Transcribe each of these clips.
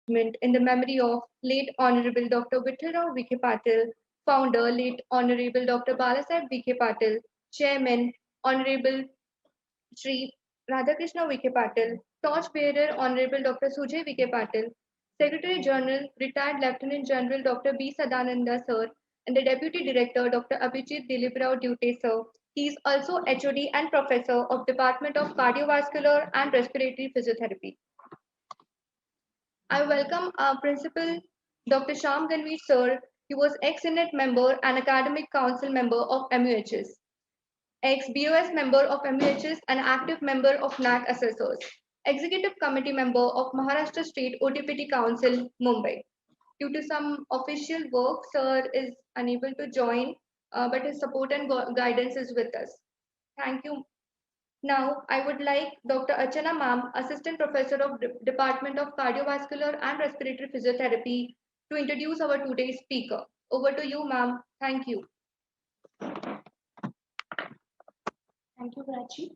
in the memory of late Honorable Dr. Vittalrao Vikhe Patil, founder late Honorable Dr. Balasaheb Vikhe Patil, chairman Honorable Shri Radhakrishna Vikhe Patil, torchbearer Honorable Dr. Sujay Vikhe Patil, Secretary General retired Lieutenant General Dr. B. Sadananda Sir, and the Deputy Director Dr. Abhijit Diliprao Dute Sir. He is also HOD and Professor of Department of Cardiovascular and Respiratory Physiotherapy. I welcome our Principal Dr. Sham Ganvi Sir. He was ex-Senate member and Academic Council member of MUHS, ex-BOS member of MUHS and active member of NAC Assessors, Executive Committee member of Maharashtra State OTPT Council, Mumbai. Due to some official work, Sir is unable to join, but his support and guidance is with us. Thank you. Now, I would like Dr. Archana Ma'am, Assistant Professor of Department of Cardiovascular and Respiratory Physiotherapy, to introduce our today's speaker. Over to you, ma'am. Thank you. Thank you, Prachi.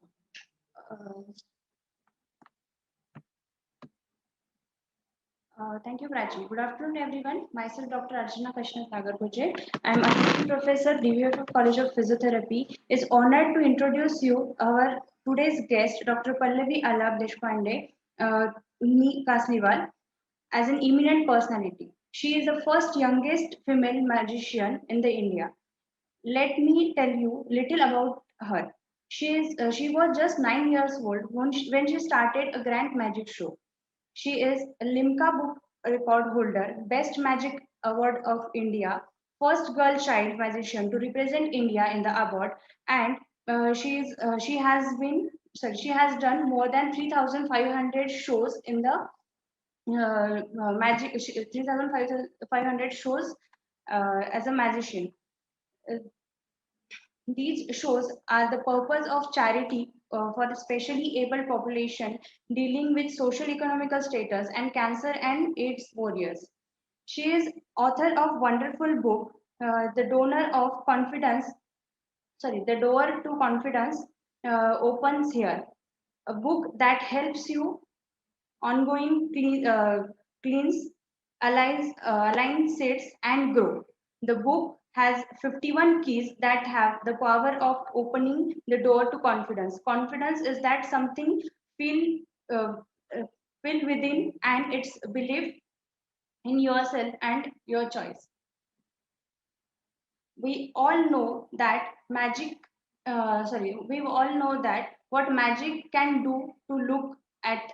Thank you, Prachi. Good afternoon, everyone. Myself, Dr. Archana Kashnath Nagarpuje. I am Assistant Professor, DVF College of Physiotherapy. Is honored to introduce you our today's guest, Dr. Pallavi Alap Deshpande Kasliwal, as an eminent personality. She is the first youngest female magician in the India. Let me tell you little about her. She was just 9 years old when she started a grand magic show. She is a Limca Book record holder, Best Magic Award of India, first girl child magician to represent India in the award, and she has done more than 3,500 shows in the magic 3,500 shows as a magician. These shows are the purpose of charity for the specially able population dealing with social economical status and cancer and AIDS warriors. She is author of wonderful book, The Donor of Confidence. The Door to Confidence opens here. A book that helps you ongoing cleanse, align, sets, and grow. The book has 51 keys that have the power of opening the door to confidence. Confidence is that something feel uh, feel within, and it's belief in yourself and your choice. We all know that magic. We all know that what magic can do to look at.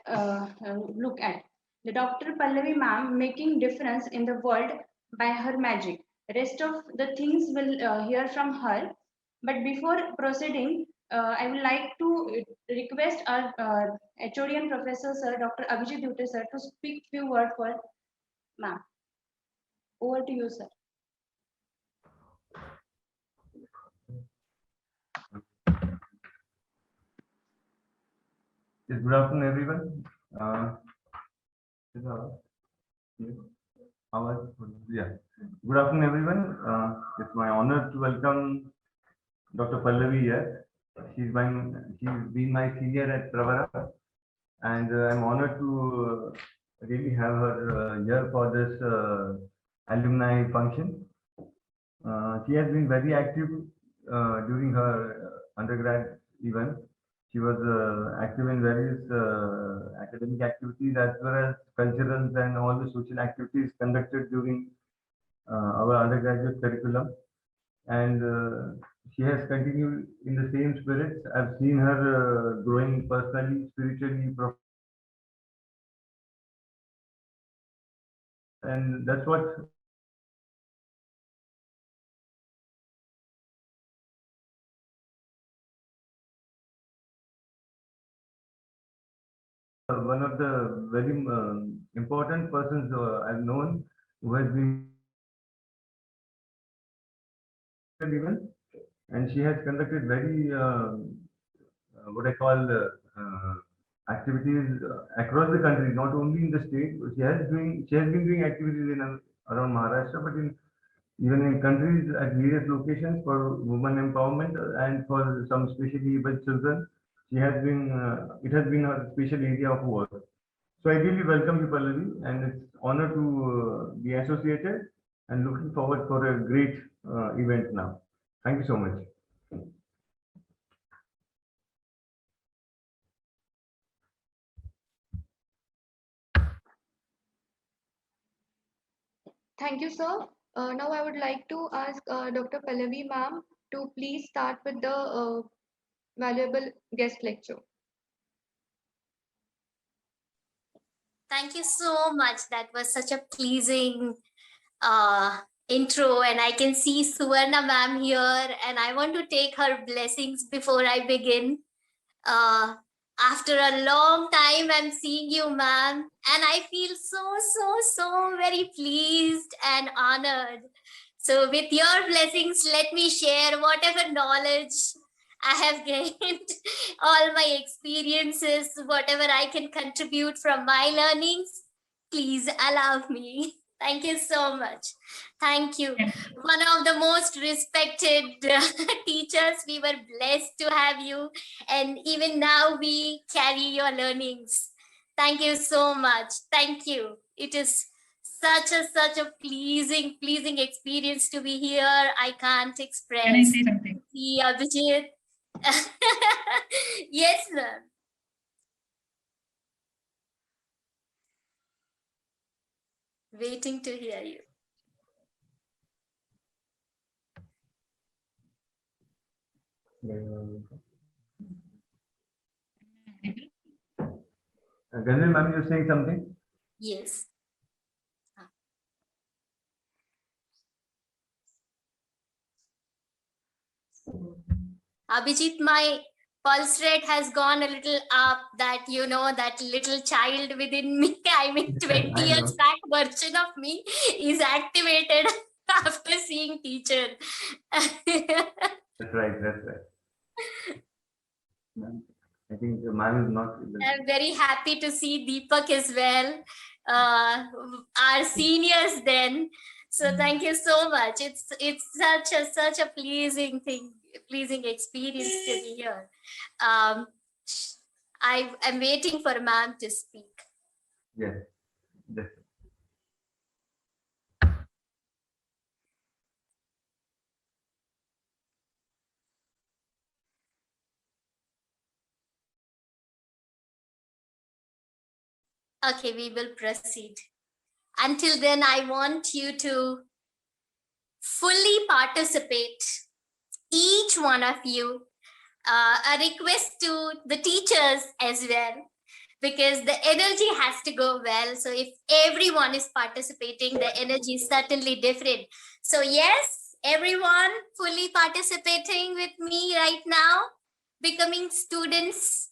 The Dr. Pallavi ma'am making difference in the world by her magic. Rest of the things will hear from her. But before proceeding, I would like to request our HOD and Professor Sir, Dr. Abhijit Dute Sir, to speak few words for ma'am. Over to you, sir. Yes, good afternoon, everyone. Yeah. Good afternoon, everyone. It's my honor to welcome Dr. Pallavi here. She's been my senior at Pravara, and I'm honored to really have her here for this alumni function. She has been very active during her undergrad events. She was active in various academic activities as well as cultural and all the social activities conducted during our undergraduate curriculum. And she has continued in the same spirit. I've seen her growing personally, spiritually, and that's what one of the very important persons I've known who has been even, and she has conducted very what I call activities across the country, not only in the state. She has been doing activities in around Maharashtra, but in even in countries at various locations for women empowerment and for some specially able children. She has been it has been her special area of work. So I really welcome you, Pallavi, and it's honor to be associated and looking forward for a great event now. Thank you so much. Thank you, sir. Now I would like to ask Dr. Pallavi ma'am to please start with the valuable guest lecture. Thank you so much. That was such a pleasing intro, and I can see Suvarna ma'am here, and I want to take her blessings before I begin. After a long time, I'm seeing you, ma'am, and I feel so very pleased and honored. So with your blessings, let me share whatever knowledge I have gained, all my experiences, whatever I can contribute from my learnings. Please allow me. Thank you so much. Thank you. One of the most respected teachers. We were blessed to have you. And even now we carry your learnings. Thank you so much. Thank you. It is such a pleasing experience to be here. I can't express. Can I say something? Yeah, Abhijit. Yes, ma'am. Waiting to hear you. Ganil ma'am, you're saying something? Yes. Abhijit, my pulse rate has gone a little up. That, you know, that little child within me, I mean 20 I years know. back version of me is activated after seeing teacher. That's right. I think the man is not. I'm very happy to see Deepak as well, our seniors then. So thank you so much. It's such a pleasing thing, pleasing experience to be here. I'm waiting for ma'am to speak. Yes. Yes. Okay, we will proceed. Until then, I want you to fully participate, each one of you. A request to the teachers as well, because the energy has to go well. So if everyone is participating, the energy is certainly different. So yes, everyone fully participating with me right now, becoming students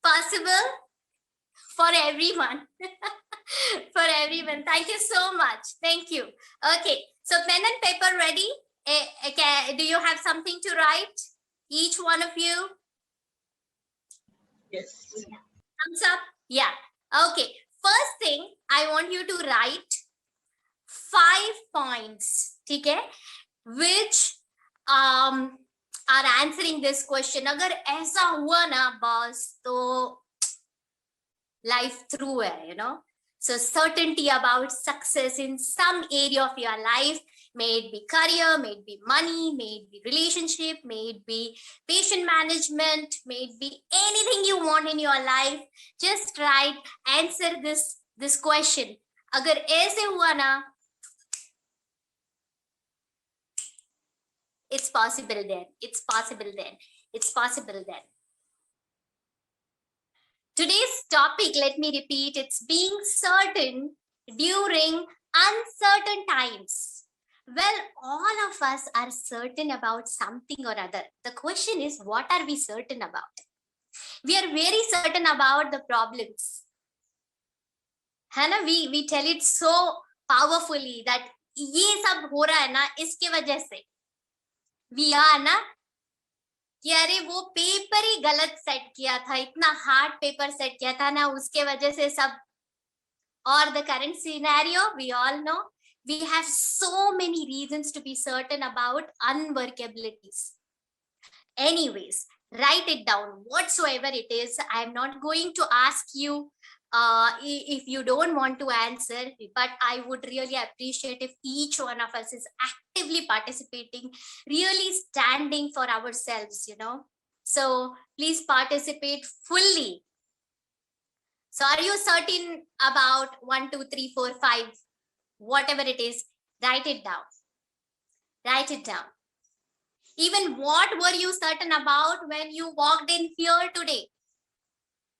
possible for everyone. For everyone. Thank you so much. Thank you. Okay, so pen and paper ready? Do you have something to write? Each one of you? Yes. Thumbs up? Yeah. Okay. First thing, I want you to write 5 points, okay, which are answering this question. अगर ऐसा हुआ ना boss, तो life through है, you know. So certainty about success in some area of your life, may it be career, may it be money, may it be relationship, may it be patient management, may it be anything you want in your life. Just write, answer this question. Agar aise hua na, it's possible then. It's possible then. It's possible then. Today's topic, let me repeat, it's being certain during uncertain times. Well, all of us are certain about something or other. The question is, what are we certain about? We are very certain about the problems. Hannah, we tell it so powerfully that ये सब हो रहा है ना इसके वजह से. We are ना कि अरे वो पेपर ही गलत सेट किया था, इतना हार्ड पेपर सेट किया था ना, उसके वजह से सब. Or the current scenario, we all know, we have so many reasons to be certain about unworkabilities. Anyways, Write it down, whatsoever it is. I'm not going to ask you if you don't want to answer, but I would really appreciate if each one of us is actively participating, really standing for ourselves, So please participate fully. So are you certain about 1, 2, 3, 4, 5, whatever it is? Write it down. Write it down. Even what were you certain about when you walked in here today?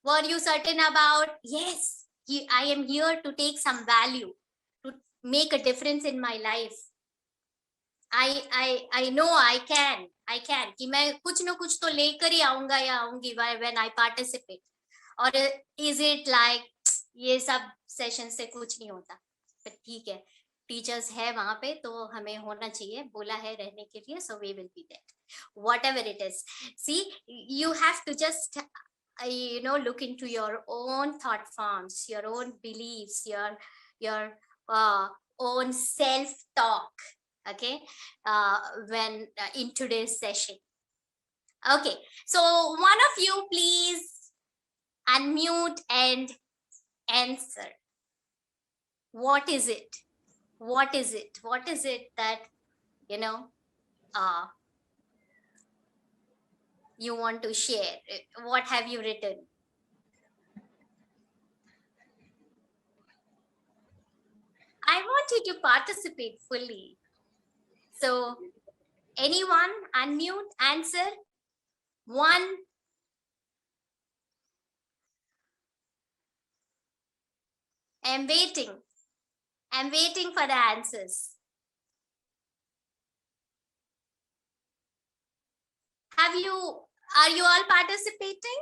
Were you certain about, yes, I am here to take some value, to make a difference in my life. I know I can कि मैं कुछ ना कुछ तो लेकर ही आऊंगा या आऊंगी when I participate. Or is it like ये सब सेशन से कुछ नहीं होता? पर ठीक है, टीचर्स है वहां पे तो हमें होना चाहिए, बोला है रहने के लिए, so we will be there. Whatever it is. See, you have to just look into your own thought forms, your own beliefs, your own self-talk, okay, when in today's session. Okay, so one of you please unmute and answer. What is it? What is it? What is it that, you want to share? What have you written? I want you to participate fully. So anyone unmute, answer. One. I'm waiting. I'm waiting for the answers. Are you all participating?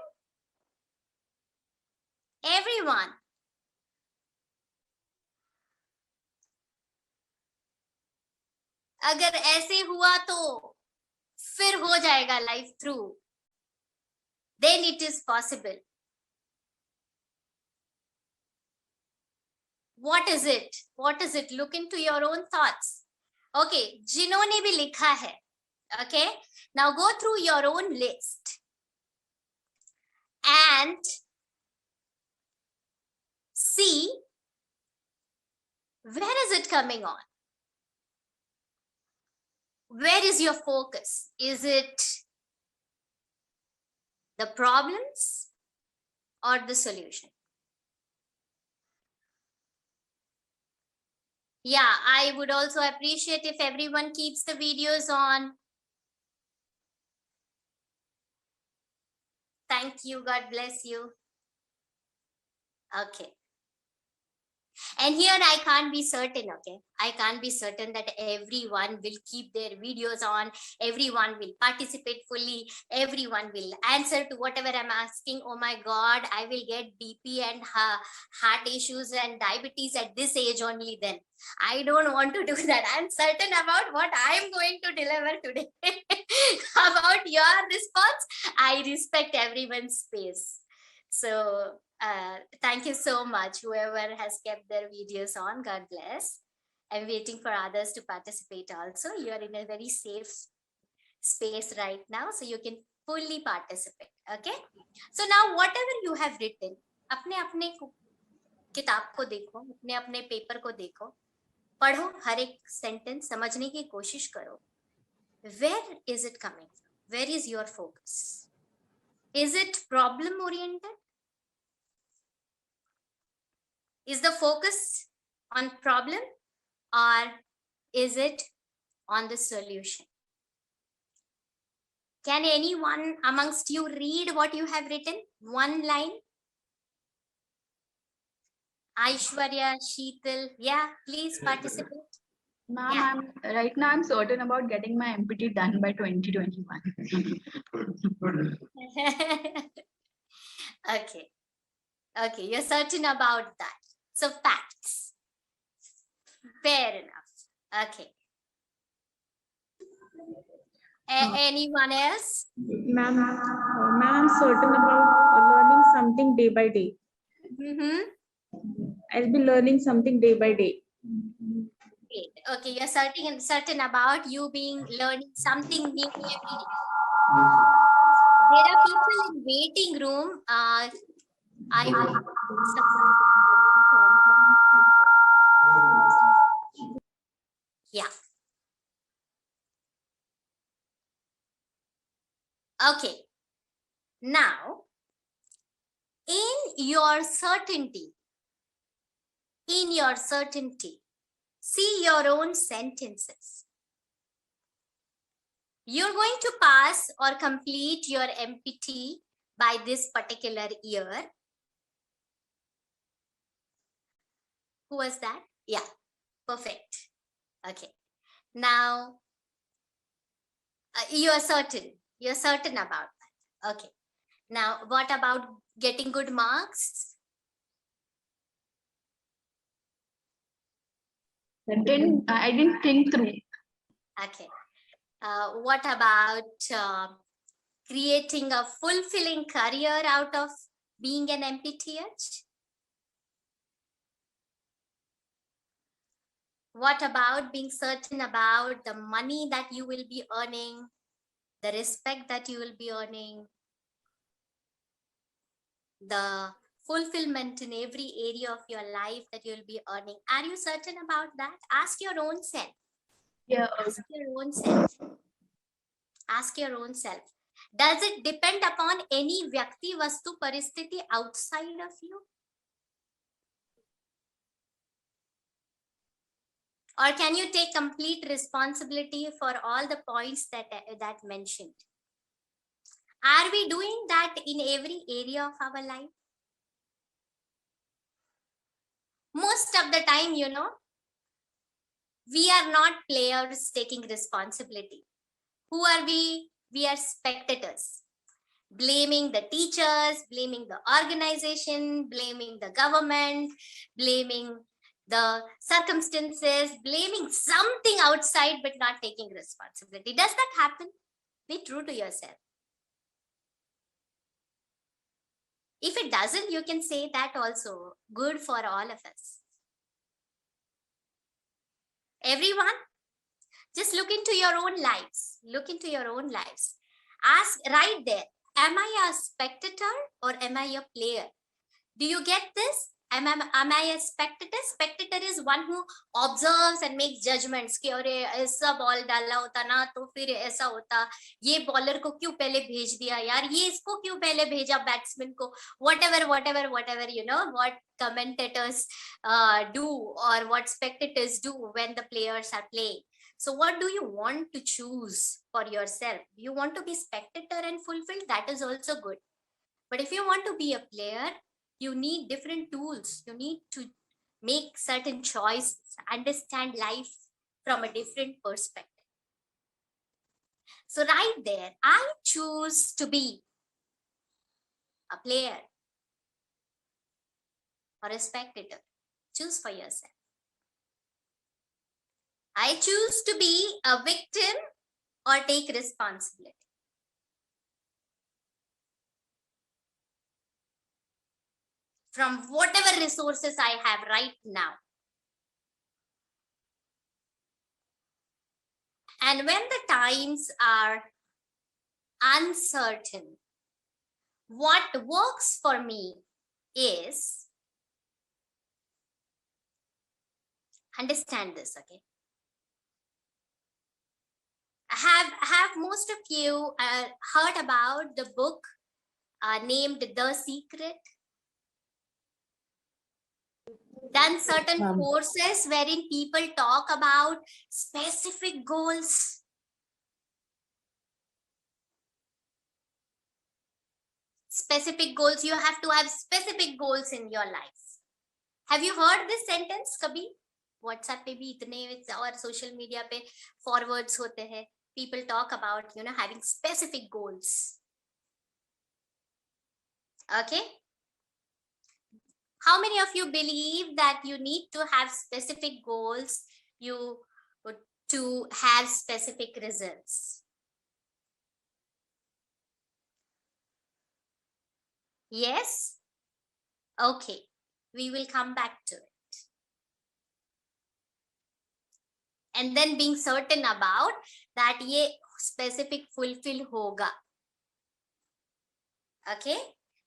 Everyone. अगर ऐसे हुआ तो फिर हो जाएगा life through. Then it is possible. What is it? What is it? Look into your own thoughts. Okay, जिन्होंने भी लिखा है. Okay, now go through your own list and see where is it coming on. Where is your focus? Is it the problems or the solution? Yeah, I would also appreciate if everyone keeps the videos on. Thank you. God bless you. Okay. And here I can't be certain, okay? I can't be certain that everyone will keep their videos on, everyone will participate fully, everyone will answer to whatever I'm asking. Oh my God, I will get BP and heart issues and diabetes at this age only then. I don't want to do that. I'm certain about what I'm going to deliver today. About your response, I respect everyone's space. So thank you so much, whoever has kept their videos on. God bless. I'm waiting for others to participate also. You are in a very safe space right now, so you can fully participate. Okay. So now whatever you have written, अपने किताब को देखो, अपने paper को देखो, पढ़ो, हर एक sentence समझने की कोशिश करो. Where is it coming from? Where is your focus? Is it problem oriented? Is the focus on problem or is it on the solution? Can anyone amongst you read what you have written? One line. Aishwarya, Sheetal, yeah, please participate. Ma'am, Yeah. right now I'm certain about getting my MPT done by 2021. Okay. Okay, you're certain about that. So facts. Fair enough. Okay. Anyone else? Ma'am, I'm certain about learning something day by day. I'll be learning something day by day. Great. Okay, you're certain about you being learning something new every day. There are people in waiting room. I will yeah. Okay. Now, in your certainty, see your own sentences. You're going to pass or complete your MPT by this particular year. Who was that? Yeah, perfect. Okay. Now, you're certain about that. Okay. Now, what about getting good marks? I didn't think through. Okay. What about creating a fulfilling career out of being an MPTH? What about being certain about the money that you will be earning, the respect that you will be earning, the fulfillment in every area of your life that you'll be earning? Are you certain about that? Ask your own self. Yeah. Ask your own self. Ask your own self. Does it depend upon any vyakti, vastu, paristhiti outside of you? Or can you take complete responsibility for all the points that mentioned? Are we doing that in every area of our life? Most of the time, you know, we are not players taking responsibility. Who are we? We are spectators, blaming the teachers, blaming the organization, blaming the government, blaming the circumstances, blaming something outside, but not taking responsibility. Does that happen? Be true to yourself. If it doesn't, you can say that also. Good for all of us. Everyone, just look into your own lives. Look into your own lives. Ask right there, am I a spectator or am I a player? Do you get this? Am I a spectator? Spectator is one who observes and makes judgments कि अरे ऐसा ball डाला होता ना तो फिर ऐसा होता, ये बॉलर को क्यों पहले भेज दिया यार, ये इसको क्यों पहले भेजा बैट्समैन को, whatever, you know what commentators do or what spectators do when the players are playing. So what do you want to choose for yourself? You want to be spectator and fulfilled? That is also good. But if you want to be a player, you need different tools. You need to make certain choices, understand life from a different perspective. So right there, I choose to be a player or a spectator. Choose for yourself. I choose to be a victim or take responsibility. From whatever resources I have right now. And when the times are uncertain, what works for me is, understand this, okay? Have most of you heard about the book named The Secret? Done certain courses wherein people talk about specific goals. Specific goals. You have to have specific goals in your life. Have you heard this sentence kabhi? WhatsApp पे भी इतने और social media पे forwards होते हैं. People talk about, you know, having specific goals. Okay. How many of you believe that you need to have specific goals to have specific results? Yes? Okay, we will come back to it. And then being certain about that ye specific fulfill hoga. Okay,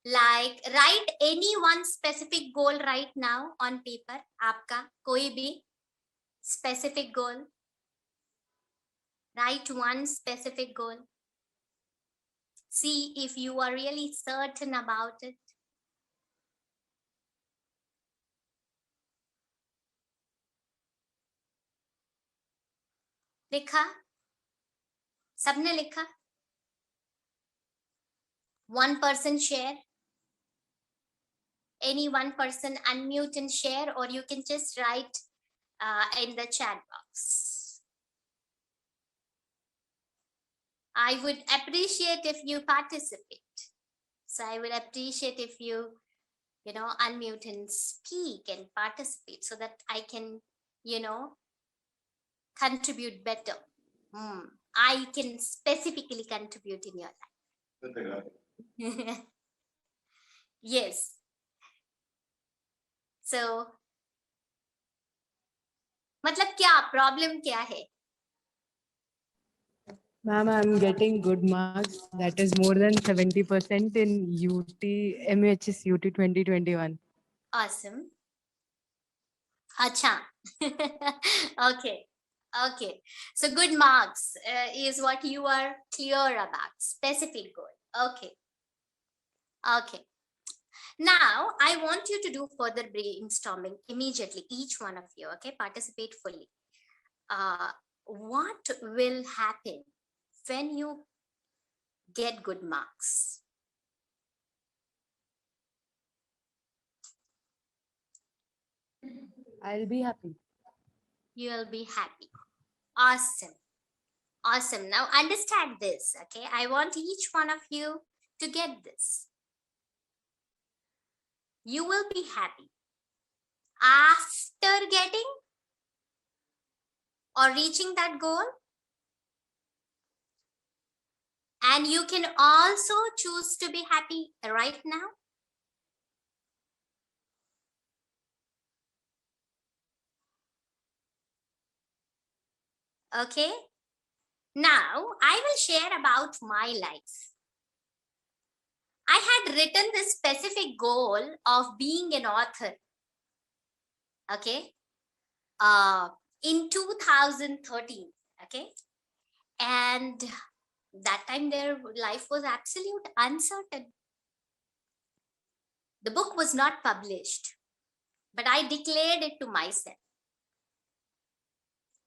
like write any one specific goal right now on paper. आपका कोई भी specific goal. Write one specific goal. See if you are really certain about it. लिखा? सबने लिखा? One person share. Any one person unmute and share, or you can just write in the chat box. I would appreciate if you participate. So I would appreciate if you unmute and speak and participate so that I can, contribute better. I can specifically contribute in your life. Yes. So, मतलब क्या problem क्या है? Ma'am, I'm getting good marks. That is more than 70% in MUHS UT 2021. Awesome. Acha. Okay. Okay. So good marks is what you are clear about. Specific goal. Okay. Okay. Now, I want you to do further brainstorming immediately, each one of you, okay? Participate fully. What will happen when you get good marks? I'll be happy. You will be happy. Awesome. Awesome. Now, understand this, okay? I want each one of you to get this. You will be happy after getting or reaching that goal. And you can also choose to be happy right now. Okay. Now, I will share about my life. I had written this specific goal of being an author. Okay. In 2013. Okay. And that time their life was absolute uncertain. The book was not published, but I declared it to myself.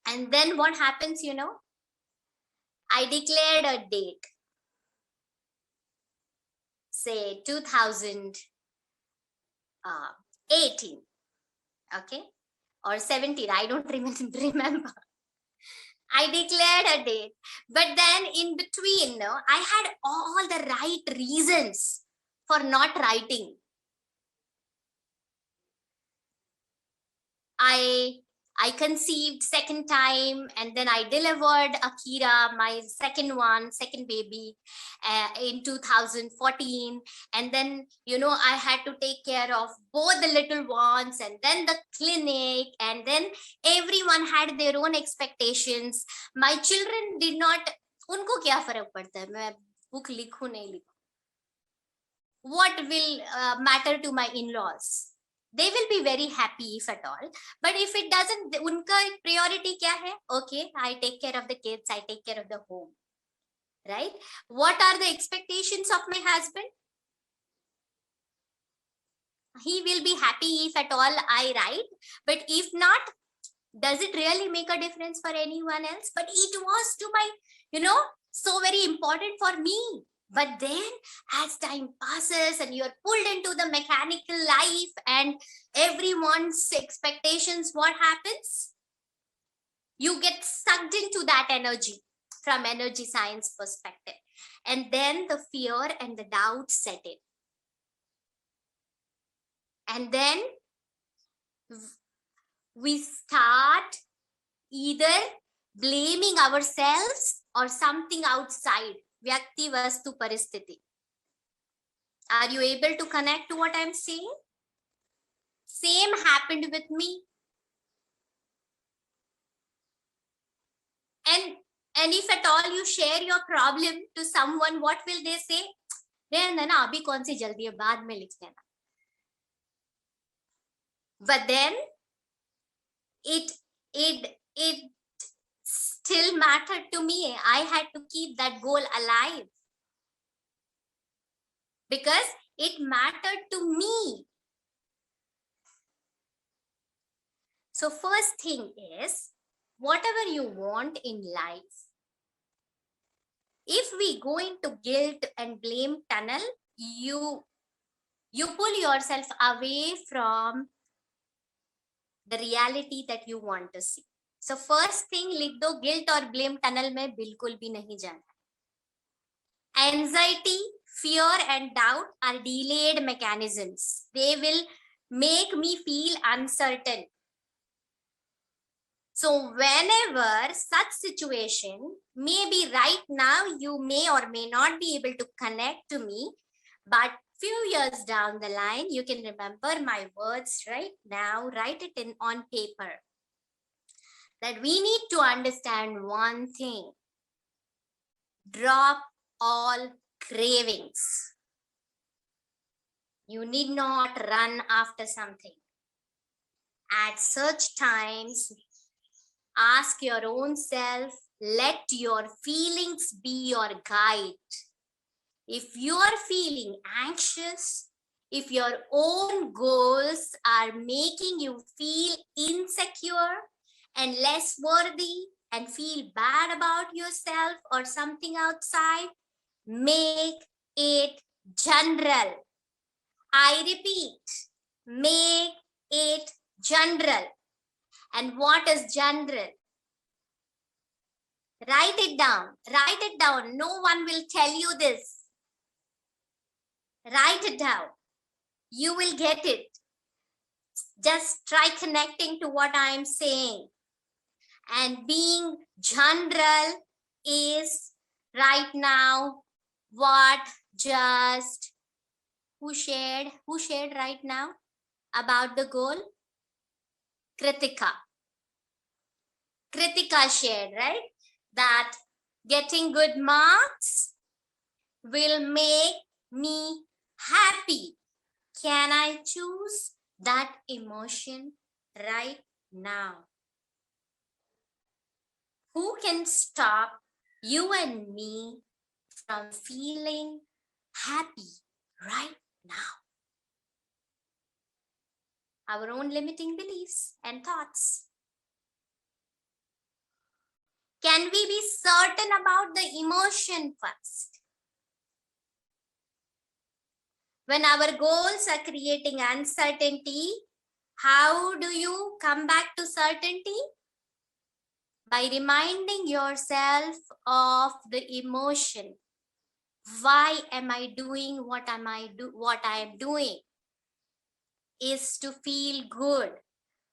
And then what happens, I declared a date, say 2018, okay, or 17, I don't remember. I declared a date, but then in between, I had all the right reasons for not writing. I conceived second time, and then I delivered Akira, my second baby, in 2014. And then, I had to take care of both the little ones and then the clinic, and then everyone had their own expectations. My children did not, unko kya farak padta hai, main book likhu nahi likhu. What will matter to my in-laws? They will be very happy if at all. But if it doesn't, unka priority kya hai? Okay, I take care of the kids, I take care of the home, right? What are the expectations of my husband? He will be happy if at all I write, but if not, does it really make a difference for anyone else? But it was to my, so very important for me. But then as time passes and you're pulled into the mechanical life and everyone's expectations, what happens? You get sucked into that energy from energy science perspective. And then the fear and the doubt set in. And then we start either blaming ourselves or something outside. Vyakti, Vastu, Paristiti. Are you able to connect to what I'm saying? Same happened with me. And if at all you share your problem to someone, what will they say? रहने ना, अभी कौन सी जल्दी है, बाद में लिख लेना. But then it still mattered to me. I had to keep that goal alive because it mattered to me. So first thing is, whatever you want in life, if we go into guilt and blame tunnel, you pull yourself away from the reality that you want to see. So first thing लिख दो, guilt और blame tunnel में बिल्कुल भी नहीं जाना. Anxiety, fear and doubt are delayed mechanisms. They will make me feel uncertain. So whenever such situation, maybe right now you may or may not be able to connect to me, but few years down the line, you can remember my words right now, write it in on paper. That we need to understand one thing. Drop all cravings. You need not run after something. At such times, ask your own self, let your feelings be your guide. If you are feeling anxious, if your own goals are making you feel insecure and less worthy and feel bad about yourself or something outside, make it general. I repeat, make it general. And what is general? Write it down. Write it down. No one will tell you this. Write it down. You will get it. Just try connecting to what I am saying. And being general is right now what just who shared right now about the goal? Kritika shared, right? That getting good marks will make me happy. Can I choose that emotion right now? Who can stop you and me from feeling happy right now? Our own limiting beliefs and thoughts. Can we be certain about the emotion first? When our goals are creating uncertainty, how do you come back to certainty? By reminding yourself of the emotion. Why am I doing what I am doing? Is to feel good.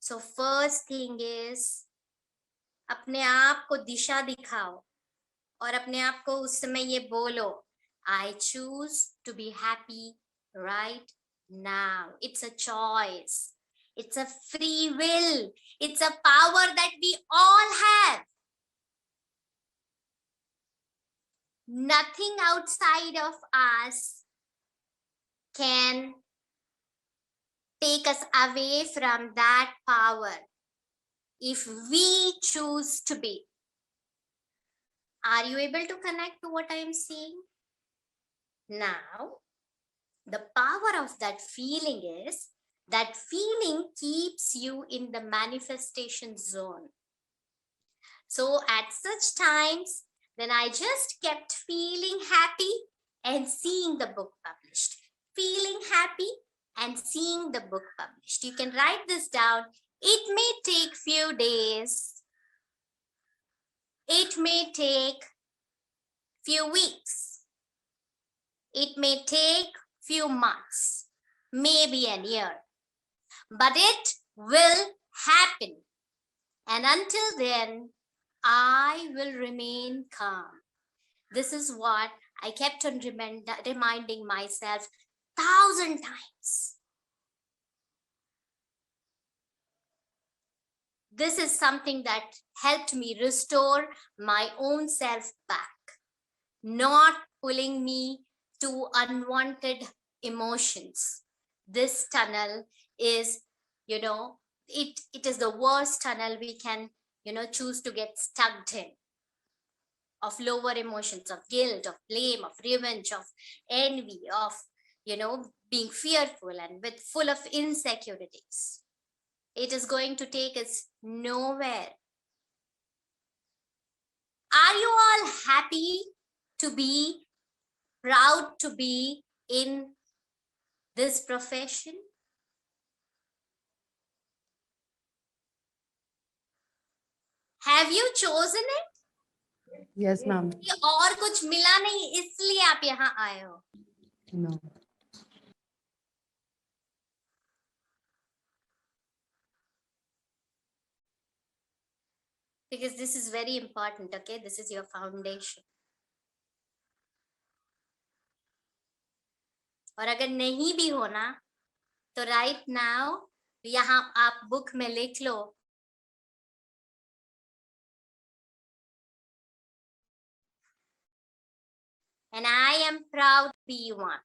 So first thing is, अपने आप को दिशा दिखाओ और अपने आप को उस समय ये बोलो, I choose to be happy right now. It's a choice. It's a free will. It's a power that we all have. Nothing outside of us can take us away from that power if we choose to be. Are you able to connect to what I am saying? Now, the power of that feeling is that feeling keeps you in the manifestation zone. So at such times, then I just kept feeling happy and seeing the book published. Feeling happy and seeing the book published. You can write this down. It may take few days. It may take few weeks. It may take few months, maybe a year, but it will happen. And until then, I will remain calm. This is what I kept on reminding myself 1,000 times. This is something that helped me restore my own self back, not pulling me to unwanted emotions. This tunnel is, you know, it is the worst tunnel we can, choose to get stuck in, of lower emotions, of guilt, of blame, of revenge, of envy, of, being fearful and with full of insecurities. It is going to take us nowhere. Are you all happy to be, proud to be in this profession? Have you chosen it? Yes, ma'am. कि और कुछ मिला नहीं इसलिए आप यहाँ आए हो? No. Because this is very important, okay? This is your foundation. और अगर नहीं भी हो ना, तो right now यहाँ आप बुक में लिख लो, and I am proud to be one.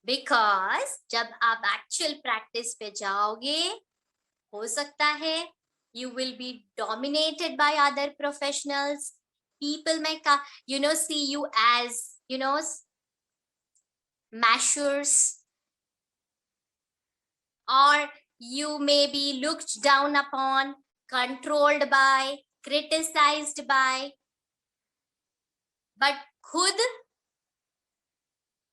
Because जब आप actual practice पे जाओगे, हो सकता है you will be dominated by other professionals. People may see you as, mashers, or you may be looked down upon, controlled by, criticized by. But खुद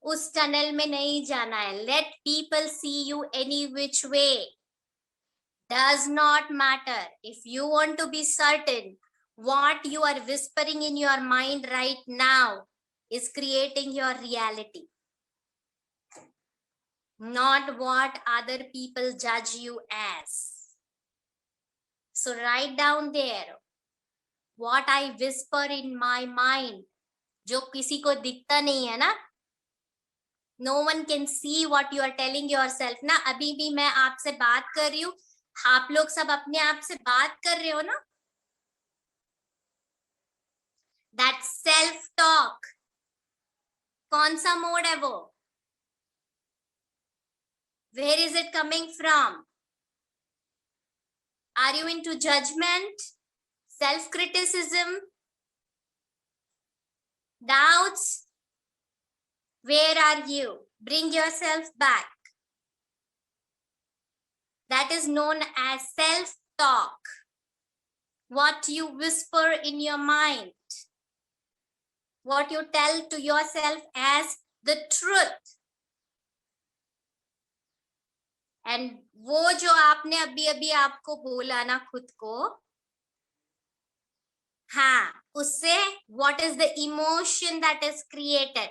उस tunnel में नहीं जाना है. Let people see you any which way. Does not matter. If you want to be certain, what you are whispering in your mind right now is creating your reality, not what other people judge you as. So write down there what I whisper in my mind, जो किसी को दिखता नहीं है ना. No one can see what you are telling yourself ना. अभी भी मैं आपसे बात कर रही हूँ, आप लोग सब अपने आप से बात कर रहे हो ना. That self talk, कौन सा मोड है वो? Where is it coming from? Are you into judgment, self-criticism, doubts? Where are you? Bring yourself back. That is known as self-talk. What you whisper in your mind. What you tell to yourself as the truth. And वो जो आपने अभी अभी आपको बोला ना खुद को, हाँ, उससे what is the emotion that is created?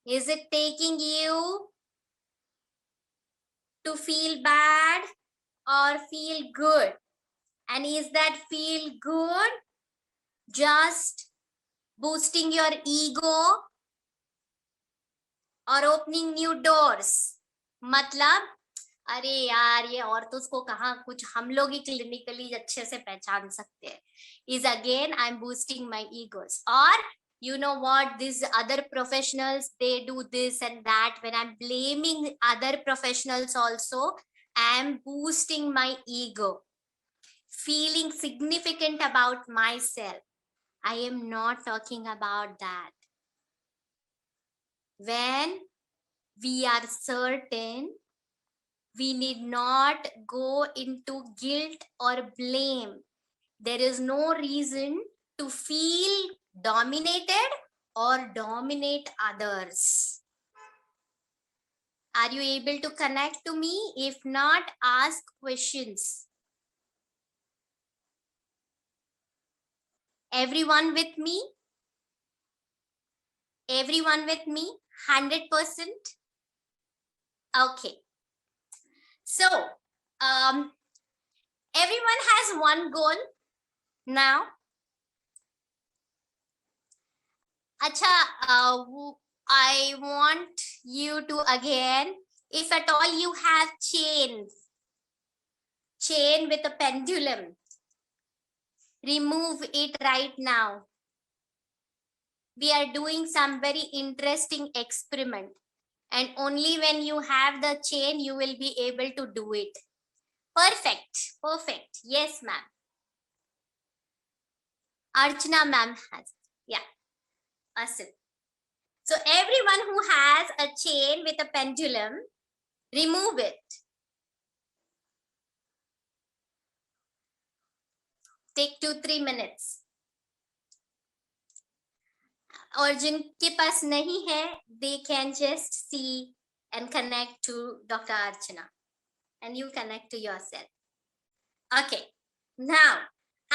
Is it taking you to feel bad or feel good? And is that feel good just boosting your ego or opening new doors? मतलब अरे यार ये औरतों को कहाँ कुछ हम लोग ही क्लिनिकली अच्छे से पहचान सकते हैं. Is again I'm boosting my egos, or you know what, these other professionals, they do this and that. When I'm blaming other professionals also, I'm boosting my ego, feeling significant about myself. I am not talking about that. When we are certain, we need not go into guilt or blame. There is no reason to feel dominated or dominate others. Are you able to connect to me? If not, ask questions. Everyone with me? Everyone with me? 100%? Okay. So, everyone has one goal now. Acha, I want you to again, if at all you have chain with a pendulum, remove it right now. we are doing some very interesting experiment. And only when you have the chain, you will be able to do it. Perfect. Perfect. Yes, ma'am. Archana ma'am has. Yeah. Awesome. So everyone who has a chain with a pendulum, remove it. Take 2-3 minutes. और जिनके पास नहीं है, they can just see and connect to Dr. Archana, and you connect to yourself. Okay, now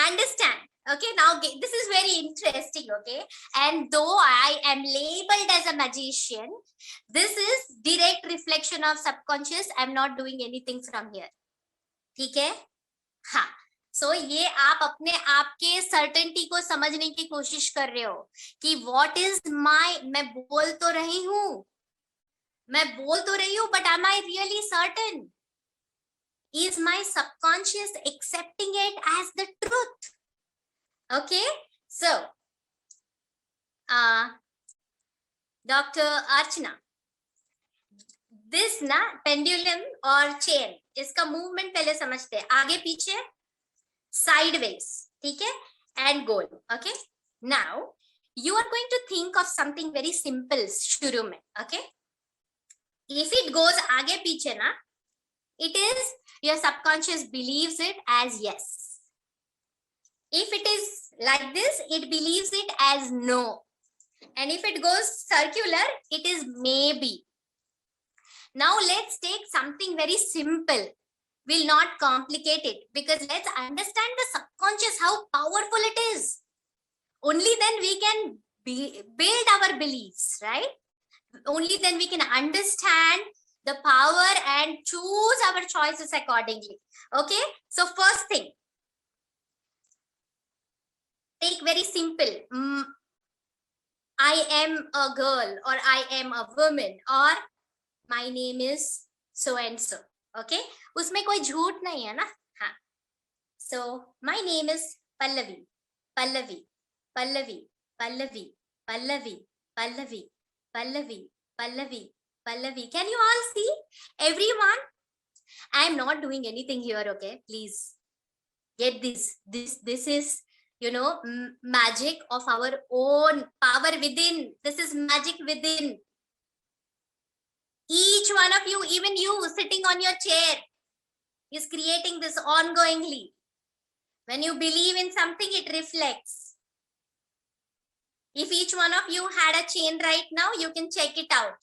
understand. Okay, now this is very interesting. Okay, and though I am labeled as a magician, this is direct reflection of subconscious. I'm not doing anything from here. ठीक है? हाँ. सो ये आप अपने आप के certainty को समझने की कोशिश कर रहे हो कि व्हाट इज माय, मैं बोल तो रही हूं, but am I really certain? Is my subconscious accepting it as the truth? Okay, so Dr. Archana, this ना pendulum और chain, इसका movement पहले समझते हैं, आगे पीछे, sideways, ठीक है, and goal. Okay, now you are going to think of something very simple शुरू में. Okay, if it goes आगे पीछे ना, it is your subconscious believes it as yes. If it is like this, it believes it as no. And if it goes circular, it is maybe. Now let's take something very simple. We'll not complicate it, because let's understand the subconscious, how powerful it is. Only then we can build our beliefs, right? Only then we can understand the power and choose our choices accordingly. Okay, so first thing, take very simple. I am a girl, or I am a woman, or my name is so and so. Okay, उसमें कोई झूठ नहीं है ना. हाँ. So my name is Pallavi, Pallavi, Pallavi, Pallavi, Pallavi, Pallavi, Pallavi, Pallavi, Pallavi. Can you all see? Everyone, I am not doing anything here. Okay, please get this. This is, you know, magic of our own power within. This is magic within. Each one of you, even you sitting on your chair, is creating this ongoingly. When you believe in something, it reflects. If each one of you had a chain right now, you can check it out.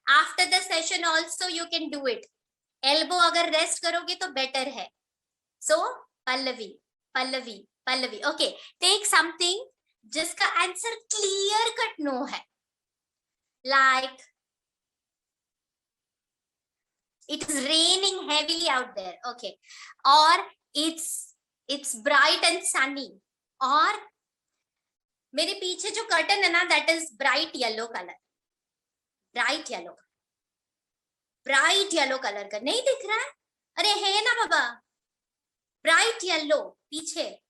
After the session also, you can do it. Elbow agar rest karoge to better hai. So, Pallavi, Pallavi, Pallavi. Okay, take something jiska answer clear cut no hai. Like, it is raining heavily out there. Okay, or it's bright and sunny. Or मेरे पीछे जो curtain है ना, that is bright yellow color. Bright yellow. Bright yellow color का नहीं दिख रहा है? अरे है ना बाबा. Bright yellow पीछे.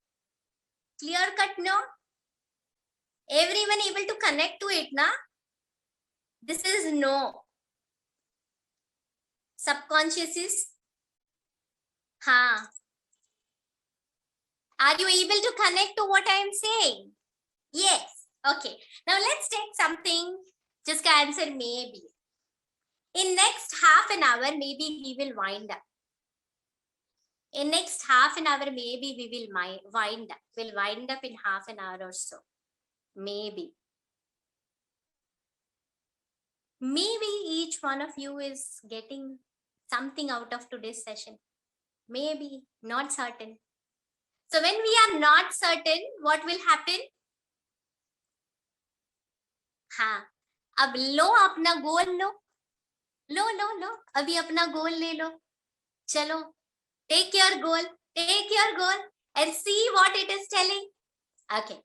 Clear cut no? Everyone able to connect to it na? This is no. Subconscious is हाँ. Are you able to connect to what I am saying? Yes. Okay. Now let's take something. Just answer maybe. In next half an hour, maybe we will wind up. In next half an hour, maybe we will wind up. We'll wind up in half an hour or so. Maybe. Maybe each one of you is getting something out of today's session. Maybe, not certain. So when we are not certain, what will happen? हाँ, अब लो अपना गोल लो, लो, अभी अपना गोल ले लो, चलो, take your goal and see what it is telling. Okay,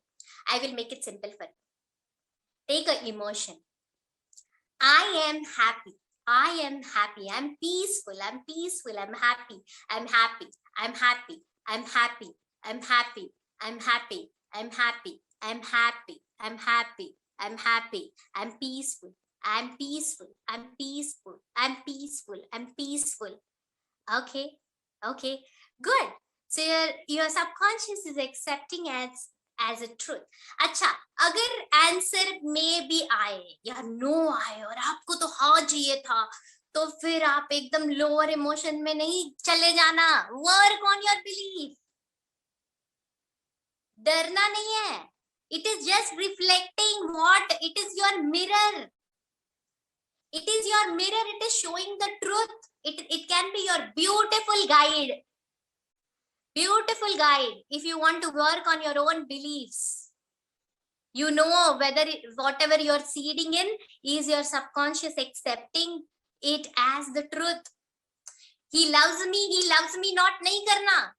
I will make it simple for you. Take an emotion. I am happy. I'm peaceful. I'm happy. I'm happy. I'm happy. I'm happy. I'm happy. I'm happy. I'm happy. I'm happy. I'm happy. I'm happy, I'm peaceful, I'm peaceful, I'm peaceful, I'm peaceful, I'm peaceful. Okay, okay, good. So your subconscious is accepting as a truth. अच्छा, अगर answer में भी आए या no आए और आपको तो हाँ चाहिए था, तो फिर आप एकदम लोअर इमोशन में नहीं चले जाना. Work on your belief. डरना नहीं है. It is just reflecting what it is your mirror. It is your mirror. It is showing the truth. It can be your beautiful guide. Beautiful guide. If you want to work on your own beliefs, you know whether whatever you're seeding in is your subconscious accepting it as the truth. He loves me not nahi karna.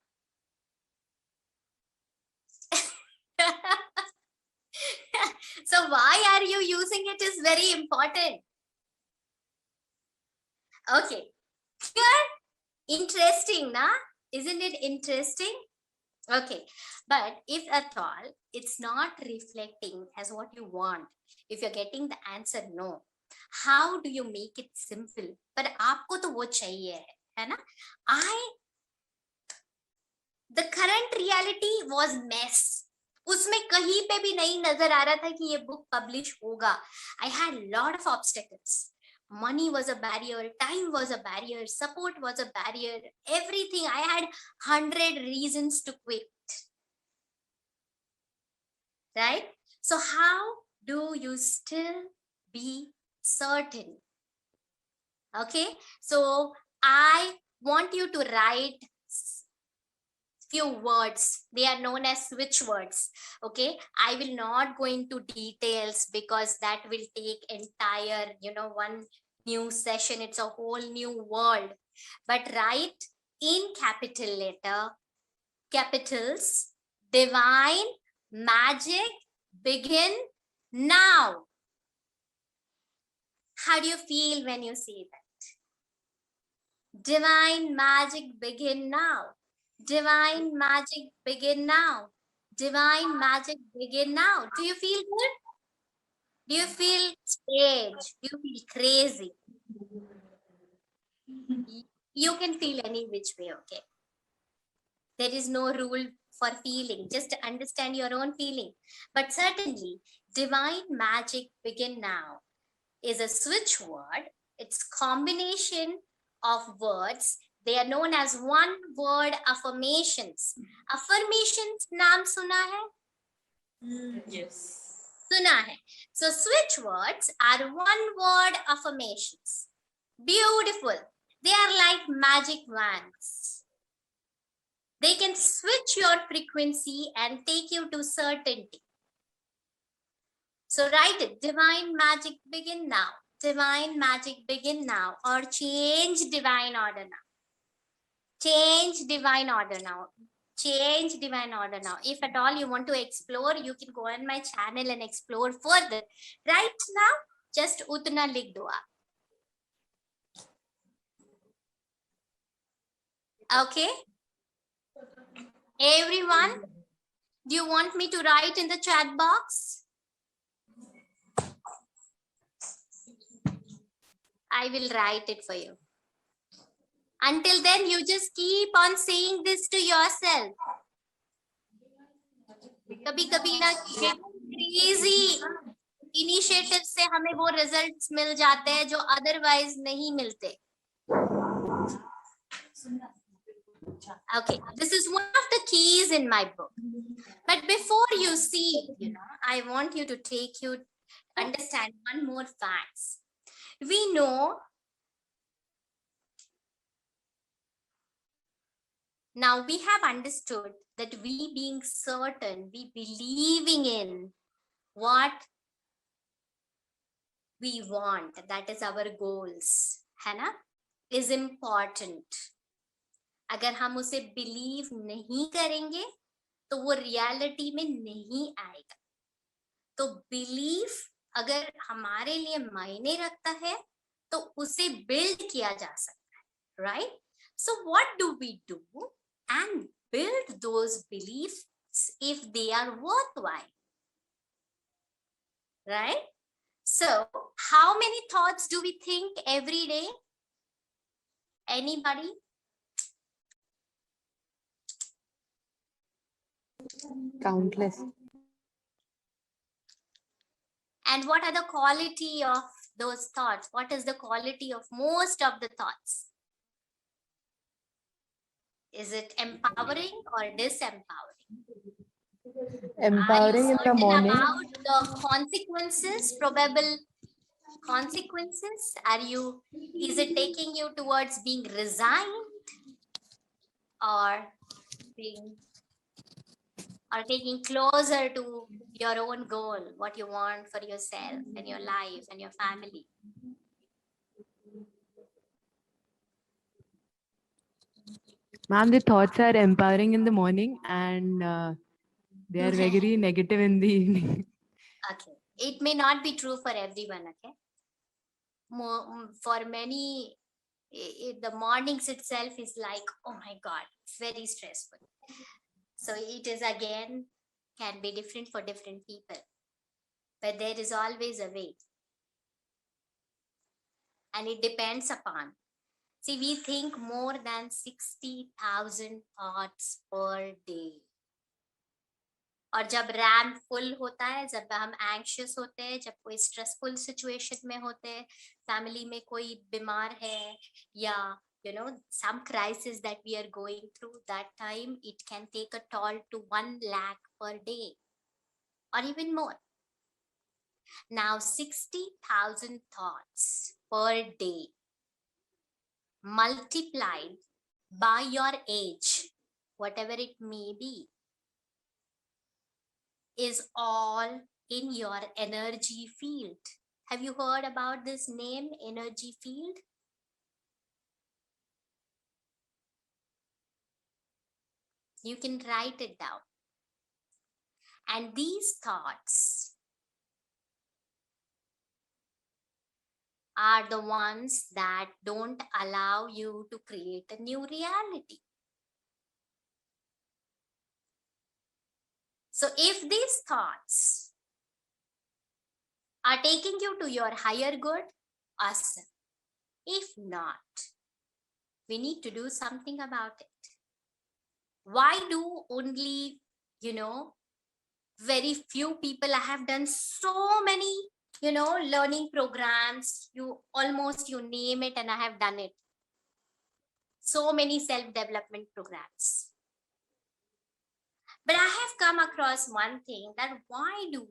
So why are you using it is very important. Okay, here, interesting, na? Isn't it interesting? Okay, but if at all it's not reflecting as what you want, if you're getting the answer no, how do you make it simple? But aapko to wo chahiye hai na? The current reality was mess. उसमें कहीं पे भी नहीं नजर आ रहा था कि ये बुक पब्लिश होगा. I had a lot of obstacles. Money was a barrier, time was a barrier, support was a barrier, everything. I had 100 reasons to quit. Right? So how do you still be certain? Okay, so I want you to write few words. They are known as switch words. Okay, I will not go into details because that will take entire, one new session. It's a whole new world. But write in capital letter, capitals, divine magic begin now. How do you feel when you say that? Divine magic begin now. Divine magic begin now. Divine magic begin now. Do you feel good? Do you feel strange? Do you feel crazy? You can feel any which way, okay? There is no rule for feeling. Just understand your own feeling. But certainly, divine magic begin now is a switch word. It's combination of words. They are known as one word affirmations. Affirmations naam suna hai? Yes. Suna hai. So switch words are one word affirmations. Beautiful. They are like magic wands. They can switch your frequency and take you to certainty. So write it. Divine magic begin now. Divine magic begin now. Or change divine order now. Change divine order now. Change divine order now. If at all you want to explore, you can go on my channel and explore further. Right now, just utna likh do aap. Okay? Everyone, do you want me to write in the chat box? I will write it for you. Until then, you just keep on saying this to yourself. कभी-कभी ना crazy initiative से हमें वो results मिल जाते हैं जो otherwise नहीं मिलते. Okay, this is one of the keys in my book. But before you see, I want you to understand one more facts. We know now we have understood that we being certain, we believing in what we want, that is our goals, है ना, is important. अगर हम उसे believe नहीं करेंगे तो वो reality में नहीं आएगा. तो बिलीफ अगर हमारे लिए मायने रखता है तो उसे बिल्ड किया जा सकता है, right? So what do we do and build those beliefs if they are worthwhile? right? So how many thoughts do we think every day? Anybody? Countless. And what are the quality of those thoughts? What is the quality of most of the thoughts? Is it empowering or disempowering? Empowering in the Are you certain morning. about the consequences, probable consequences? Is it taking you towards being resigned or being or taking closer to your own goal, what you want for yourself and your life and your family? Ma'am, the thoughts are empowering in the morning and they are very negative in the evening. Okay, it may not be true for everyone. Okay, for many, the mornings itself is like, oh my god, it's very stressful. So it is again can be different for different people, but there is always a way, and it depends upon. See, we think more than 60,000 thoughts per day. और जब RAM full होता है, जब हम anxious होते हैं, जब कोई स्ट्रेसफुल सिचुएशन में होते हैं, फैमिली में कोई बीमार है या some crisis that we are going through, that time it can take a toll to 1 lakh per day or even more. Now 60,000 thoughts per day multiplied by your age, whatever it may be, is all in your energy field. Have you heard about this name, energy field? You can write it down. And these thoughts are the ones that don't allow you to create a new reality. So if these thoughts are taking you to your higher good, awesome. If not, we need to do something about it. Why do only, very few people? I have done so many, learning programs, you name it, and I have done it. So many self-development programs. But I have come across one thing, that why do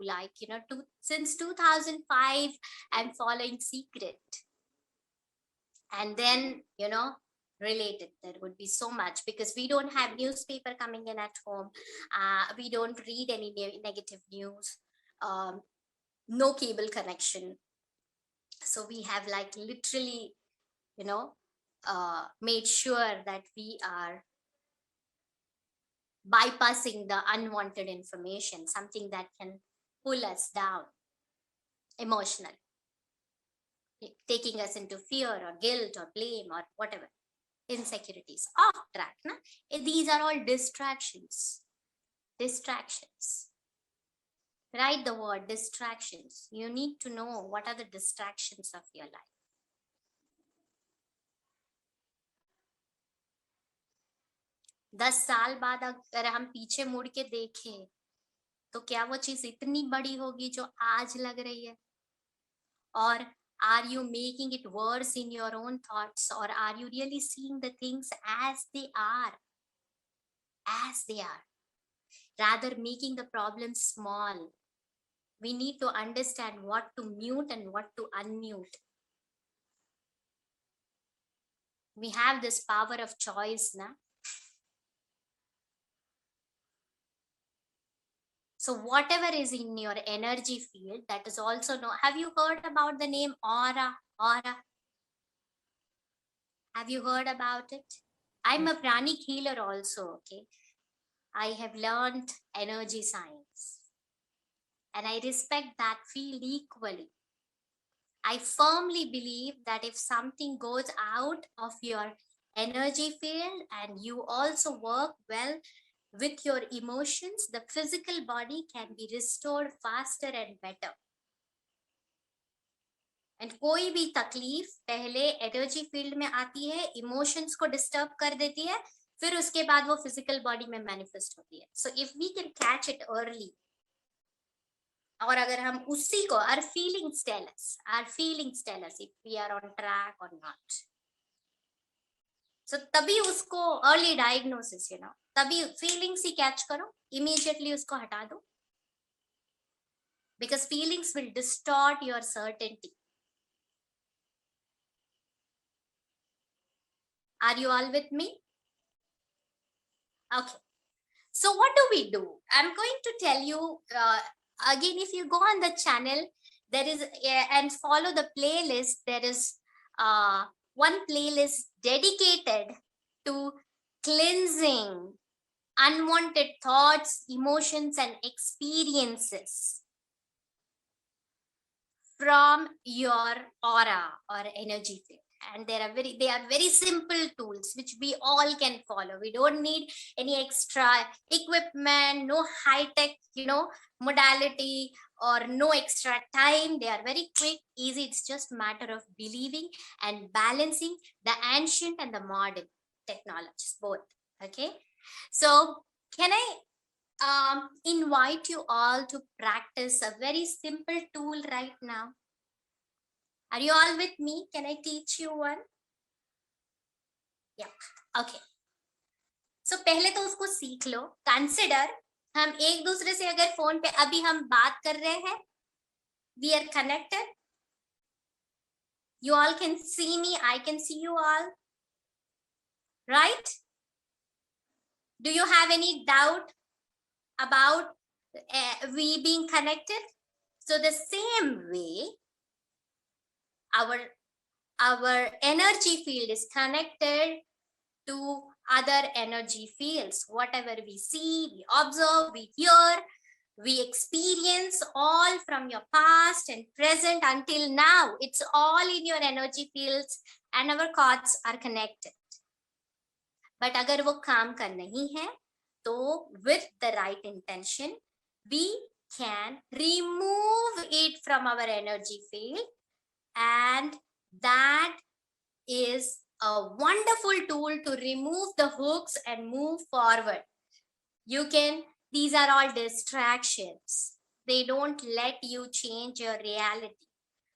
since 2005, I'm following Secret. And then, related, there would be so much, because we don't have newspaper coming in at home. We don't read any negative news, no cable connection. So we have literally, made sure that we are bypassing the unwanted information, something that can pull us down emotionally, taking us into fear or guilt or blame or whatever, insecurities, off track. These are all distractions. Write the word distractions. You need to know what are the distractions of your life. दस साल बाद अगर हम पीछे मुड़ के देखें, तो क्या वो चीज इतनी बड़ी होगी जो आज लग रही है? और are you making it worse in your own thoughts, or are you really seeing the things as they are, rather making the problem small? We need to understand what to mute and what to unmute. We have this power of choice now. So whatever is in your energy field, that is also known. Have you heard about the name aura? Have you heard about it? I'm a pranic healer also, okay? I have learned energy science, and I respect that field equally. I firmly believe that if something goes out of your energy field and you also work well with your emotions, the physical body can be restored faster and better. And कोई भी तकलीफ पहले energy field में आती है, emotions को disturb कर देती है, फिर उसके बाद वो फिजिकल बॉडी में मैनिफेस्ट होती है. So if we can catch it early, और अगर हम उसी को our feelings tell us if we are on track or not. So तभी उसको early diagnosis, तभी feelings ही catch करो, immediately उसको हटा दो, because feelings will distort your certainty. Are you all with me? Okay. So what do we do? I'm going to tell you again. If you go on the channel, there is and follow the playlist. There is one playlist dedicated to cleansing unwanted thoughts, emotions, and experiences from your aura or energy field. And they are very simple tools which we all can follow. We don't need any extra equipment, no high-tech, modality, or no extra time. They are very quick, easy. It's just a matter of believing and balancing the ancient and the modern technologies, both. Okay. So can I invite you all to practice a very simple tool right now? Are you all with me? Can I teach you one? Yeah. Okay. So पहले तो उसको सीख लो. Consider, हम एक दूसरे से अगर phone पे अभी हम बात कर रहे हैं, we are connected. You all can see me. I can see you all. Right? Do you have any doubt about we being connected? So the same way, our energy field is connected to other energy fields. Whatever we see, we observe, we hear, we experience, all from your past and present until now. It's all in your energy fields and our thoughts are connected. But अगर वो काम का नहीं है, तो with the right intention, we can remove it from our energy field. And that is a wonderful tool to remove the hooks and move forward. These are all distractions. They don't let you change your reality.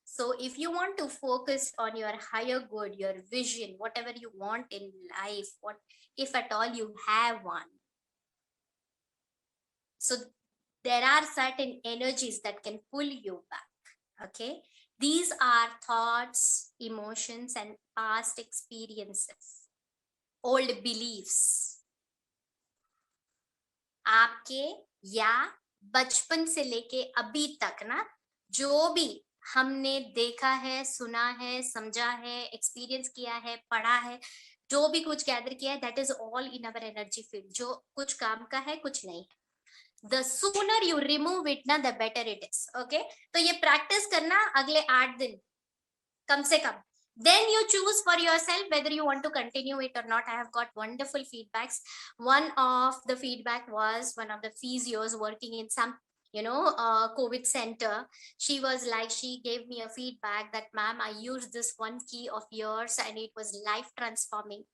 So if you want to focus on your higher good, your vision, whatever you want in life, if at all you have one. So there are certain energies that can pull you back. Okay. These are thoughts, emotions, and past experiences, old beliefs. आपके या बचपन से लेके अभी तक ना, जो भी हमने देखा है, सुना है, समझा है, एक्सपीरियंस किया है, पढ़ा है, जो भी कुछ गैदर किया है, that is all in our energy field. जो कुछ काम का है, कुछ नहीं है. The sooner you remove it, na, the better it is. Okay. तो ये practice करना अगले 8 दिन कम से कम. Then you choose for yourself whether you want to continue it or not. I have got wonderful feedbacks. One of the feedback was one of the physios working in some, COVID center. She was like, she gave me a feedback that, ma'am, I used this one key of yours and it was life transforming.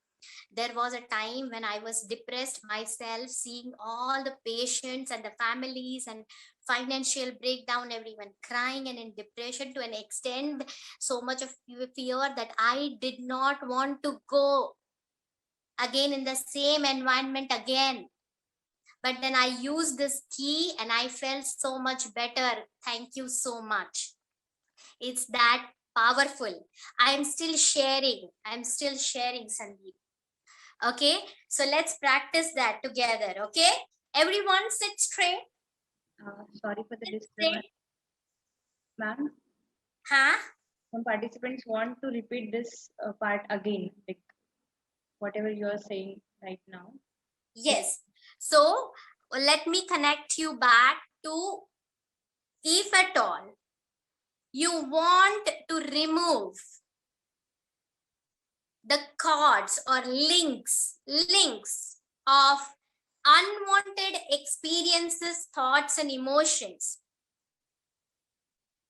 There was a time when I was depressed myself, seeing all the patients and the families and financial breakdown, everyone crying and in depression to an extent, so much of fear that I did not want to go again in the same environment again. But then I used this key and I felt so much better. Thank you so much. It's that powerful. I'm still sharing, Sandeep. Okay, so let's practice that together. Okay, everyone sit straight. Sorry for the disturbance. Ma'am, some participants want to repeat this part again, like whatever you are saying right now. Yes, so let me connect you back to, if at all you want to remove the cords or links of unwanted experiences, thoughts, and emotions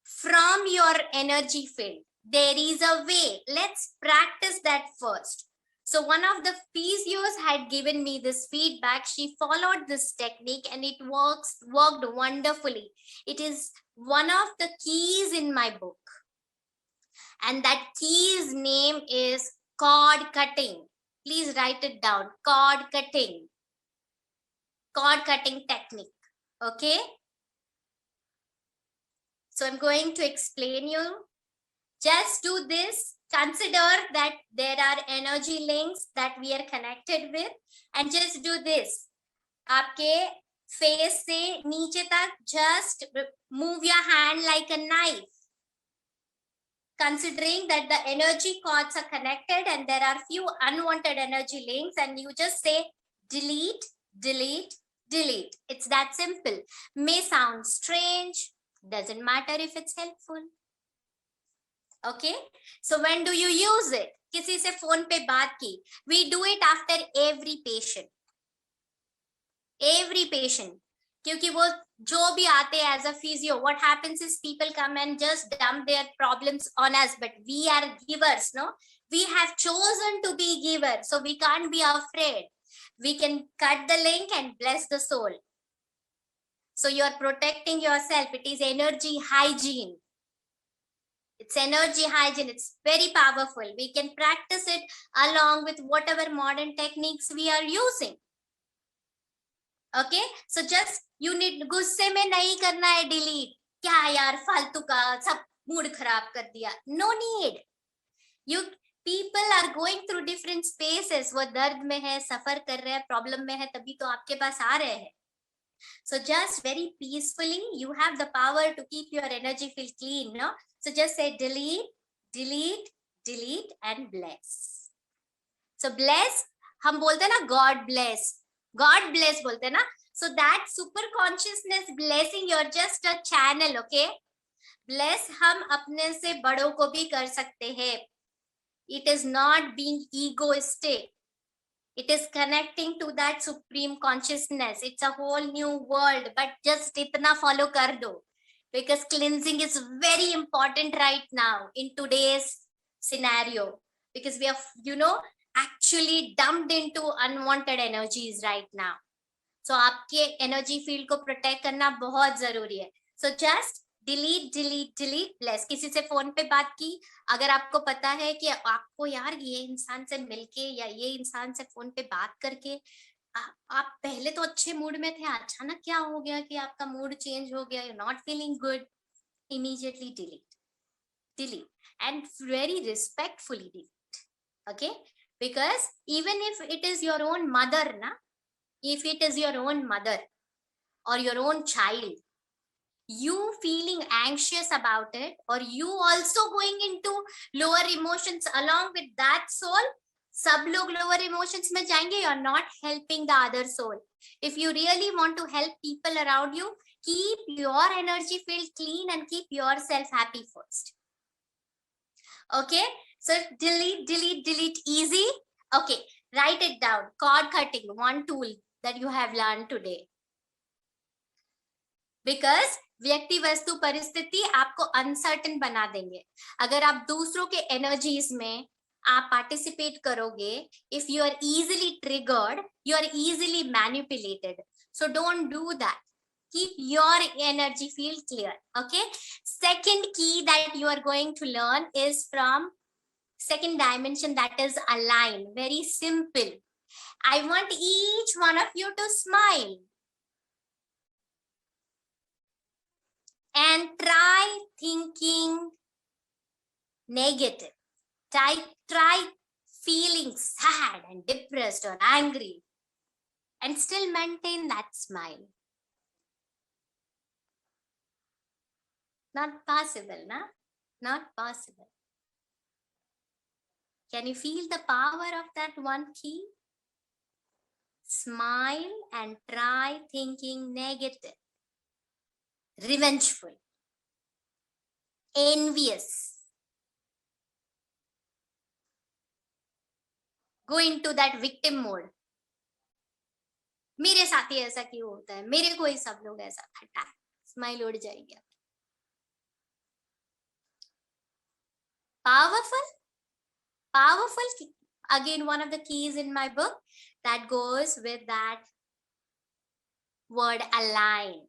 from your energy field, There is a way. Let's practice that first. So one of the physios had given me this feedback. She followed this technique and it worked wonderfully. It is one of the keys in my book. And that key's name is cord cutting. Please write it down. Cord cutting. Cord cutting technique. Okay. So I'm going to explain you. Just do this. Consider that there are energy links that we are connected with, and just do this. आपके face से नीचे तक just move your hand like a knife. Considering that the energy cords are connected and there are few unwanted energy links, and you just say delete, delete, delete. It's that simple. May sound strange. Doesn't matter if it's helpful. Okay, so when do you use it? किसी से phone पे बात की. We do it after every patient. Every patient. क्योंकि वो जो भी आते हैं as a physio, what happens is people come and just dump their problems on us, but we are givers, no? We have chosen to be givers, so we can't be afraid. We can cut the link and bless the soul. So you are protecting yourself. It is energy hygiene. It's energy hygiene. It's very powerful. We can practice it along with whatever modern techniques we are using. Okay, so just you need, गुस्से में नहीं करना है delete. क्या यार फालतू का सब मूड खराब कर दिया. No need. You people are going through different spaces. वो दर्द में है, सफर कर रहे हैं, प्रॉब्लम में है, तभी तो आपके पास आ रहे हैं. So just very peacefully, you have the power to keep your energy feel clean, no? So just say delete, delete, delete, and bless. So bless, हम बोलते हैं ना God bless. God bless बोलते हैं ना. So that super consciousness blessing, you're just a channel, okay? Bless हम अपने से बड़ों को भी कर सकते हैं. It is not being egoistic. It is connecting to that supreme consciousness. It's a whole new world, but just itna follow kar do. Because cleansing is very important right now in today's scenario. Because we have, actually dumped into unwanted energies right now. So आपके energy field को protect करना बहुत जरूरी है. So just delete, delete, delete, bless. किसी से phone पे बात की, अगर आपको पता है कि आपको यार ये इंसान से मिलके या ये इंसान से फोन पे बात करके आप पहले तो अच्छे मूड में थे, अचानक क्या हो गया कि आपका मूड चेंज हो गया, you're not feeling good, immediately delete and very respectfully delete. Okay, because even if it is your own mother, if it is your own mother or your own child, you feeling anxious about it, or you also going into lower emotions along with that soul, सब लोग lower emotions में जाएंगे, you're not helping the other soul. If you really want to help people around you, keep your energy field clean and keep yourself happy first. Okay, so delete, delete, delete, easy. Okay, write it down. Cord cutting, one tool that you have learned today. Because व्यक्ति वस्तु परिस्थिति आपको uncertain बना देंगे. अगर आप दूसरों के एनर्जीज में आप पार्टिसिपेट करोगे, if you are easily triggered, you are easily manipulated. So don't do that. Keep your energy field clear. Okay. Second key that you are going to learn is from second dimension, that is align. Very simple. I want each one of you to smile. And try thinking negative. Try feeling sad and depressed or angry and still maintain that smile. Not possible, na? Not possible. Can you feel the power of that one key? Smile and try thinking negative. Revengeful, envious. Go into that victim mode. मेरे साथ ही ऐसा क्यों होता है, मेरे को ही सब लोग ऐसा, हटा, स्माइल उड़ जाएगी. Powerful? Powerful, again, one of the keys in my book that goes with that word align.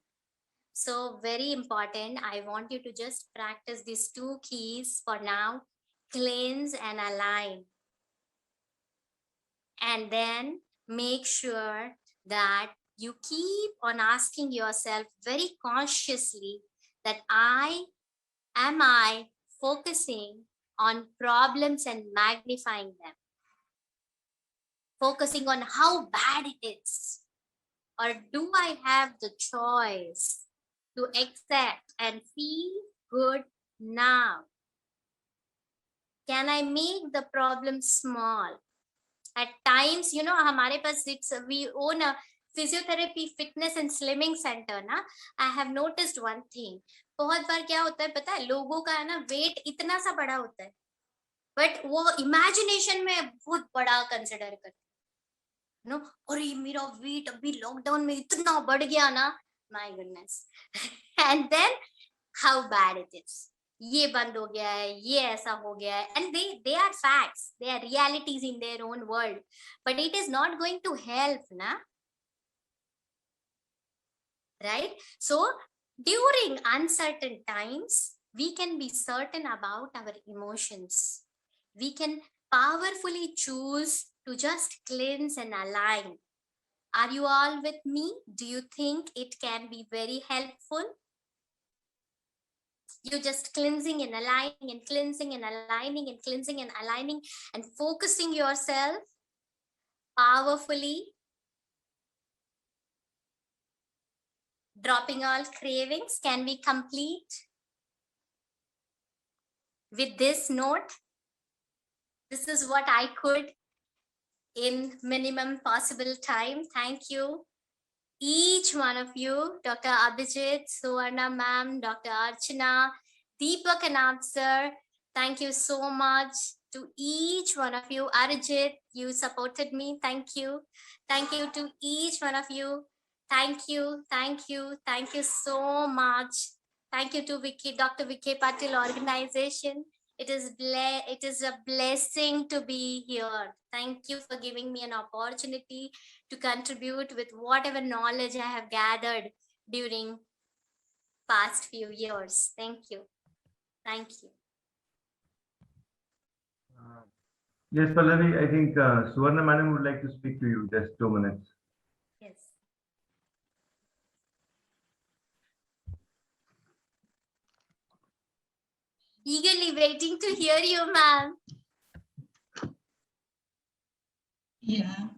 So very important. I want you to just practice these two keys for now, cleanse and align. And then make sure that you keep on asking yourself very consciously that am I focusing on problems and magnifying them? Focusing on how bad it is? Or do I have the choice to accept and feel good now? Can I make the problem small? At times, you know, हमारे पास we own a physiotherapy, fitness and slimming center ना. I have noticed one thing. बहुत बार क्या होता है पता है, लोगों का है ना वेट इतना सा बड़ा होता है, बट वो इमेजिनेशन में बहुत बड़ा कंसिडर करते हैं, नो, अरे मेरा वेट अभी लॉकडाउन में इतना बढ़ गया ना, my goodness, and then how bad it is, ये बंद हो गया है, ये ऐसा हो गया है, and they are facts, they are realities in their own world, but it is not going to help na, right? So during uncertain times we can be certain about our emotions. We can powerfully choose to just cleanse and align. Are you all with me? Do you think it can be very helpful? You just cleansing and aligning and cleansing and aligning and cleansing and aligning and focusing yourself powerfully, dropping all cravings. Can we complete with this note? This is what I could in minimum possible time. Thank you, each one of you, Dr. Abhijit, Suvarna ma'am, Dr. Archana, Deepak and sir. Thank you so much to each one of you. Arijit, you supported me. Thank you. Thank you to each one of you. Thank you. Thank you. Thank you so much. Thank you to Dr. Vicky Patil organization. It is a blessing to be here. Thank you for giving me an opportunity to contribute with whatever knowledge I have gathered during past few years. Thank you. Thank you. Yes, Pallavi, I think Suvarna madam would like to speak to you just 2 minutes. Yes. Eagerly waiting to hear you, ma'am. Yeah.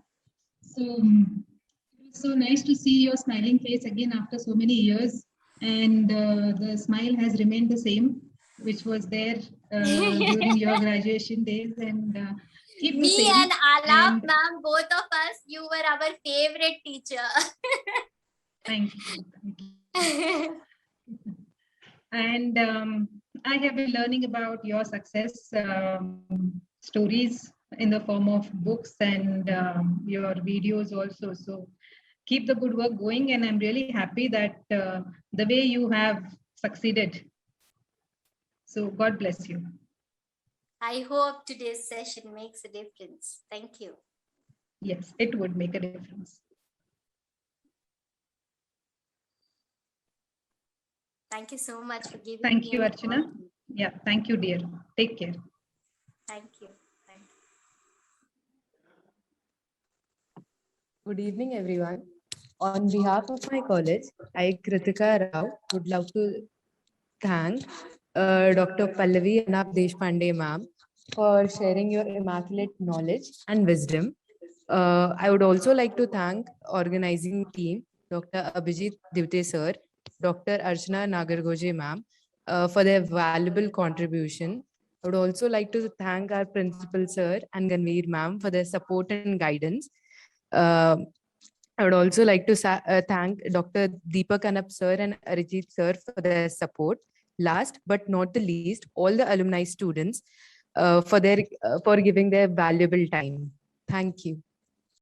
So it was so nice to see your smiling face again after so many years, and the smile has remained the same, which was there during your graduation days, and keep the Me same. and Alap, And- ma'am, both of us, you were our favorite teacher. Thank you. Thank you. And I have been learning about your success stories in the form of books and your videos also. So keep the good work going, and I'm really happy that the way you have succeeded. So God bless you. I hope today's session makes a difference. Thank you. Yes, it would make a difference. Thank you so much for giving Thank me you, an Archana. opportunity. Yeah, thank you, dear. Take care. Thank you. Thank you. Good evening, everyone. On behalf of my college, I, Kritika Rao, would love to thank Dr. Pallavi Anap Deshpande ma'am for sharing your immaculate knowledge and wisdom. I would also like to thank organizing team, Dr. Abhijit Divte sir, Dr. Archana Nagargoje ma'am, for their valuable contribution. I would also like to thank our principal sir and Ganveer ma'am for their support and guidance. I would also like to thank Dr. Deepak Anap sir and Arijit sir for their support. Last but not the least, all the alumni students for giving their valuable time. Thank you.